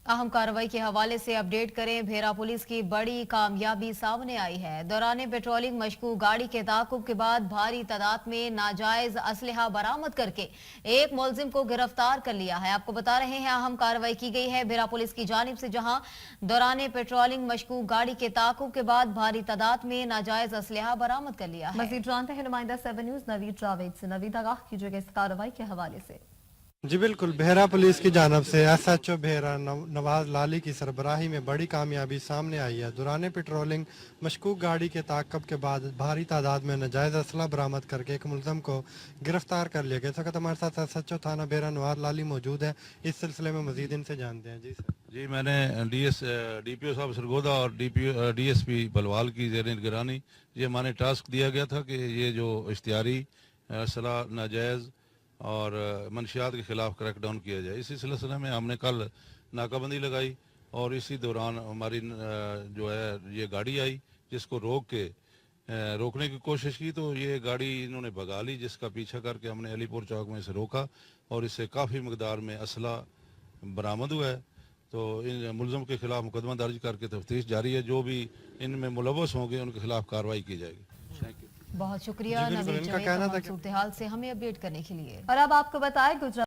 अहम कार्रवाई के हवाले से अपडेट करें। भेरा पुलिस की बड़ी कामयाबी सामने आई है। दौरान पेट्रोलिंग मशकूक गाड़ी के ताकुब के बाद भारी तादाद में नाजायज असलहा बरामद करके एक मुलजिम को गिरफ्तार कर लिया है। आपको बता रहे हैं अहम कार्रवाई की गई है भेरा पुलिस की जानिब से, जहां दौरान पेट्रोलिंग मशकूक गाड़ी के ताकुब के बाद भारी तादाद में नाजायज असलहा बरामद कर लिया है। मजीद जानते हैं नुमाइंदा 7 न्यूज नवीद जावेद से। नवीद, आगाह कीजिएगा इस कार्रवाई के हवाले से। जी बिल्कुल, भेरा पुलिस की जानब से SHO भेरा नवाज लाली की सरबराही में बड़ी कामयाबी सामने आई है। दौरान पेट्रोलिंग मशकूक गाड़ी के ताक़ब के बाद भारी तादाद में नाजायज़ असला बरामद करके एक मुलज़म को गिरफ्तार कर लिया गया। इस वक्त हमारे साथ SHO थाना भेरा नवाज लाली मौजूद है। इस सिलसिले में मज़ीद इनसे जानते हैं। जी सर। जी, मैंने DPO साहब सरगोदा और DSP बलवाल की ज़ेर निगरानी ये हमारे टास्क दिया गया था कि ये जो इश्तिहारी असला नाजायज़ और मंशियात के खिलाफ क्रैकडाउन किया जाए। इसी सिलसिले में हमने कल नाकाबंदी लगाई और इसी दौरान हमारी जो है ये गाड़ी आई, जिसको रोकने की कोशिश की, तो ये गाड़ी इन्होंने भगा ली, जिसका पीछा करके हमने अलीपुर चौक में इसे रोका और इससे काफ़ी मकदार में असला बरामद हुआ है। तो इन मुलज़म के खिलाफ मुकदमा दर्ज करके तफ्तीश जारी है। जो भी इनमें मुलव्वस होंगे उनके खिलाफ कार्रवाई की जाएगी। Thank you. बहुत शुक्रिया नवीद जावेद, सूरत हाल से हमें अपडेट करने के लिए। और अब आपको बताएं, गुजरात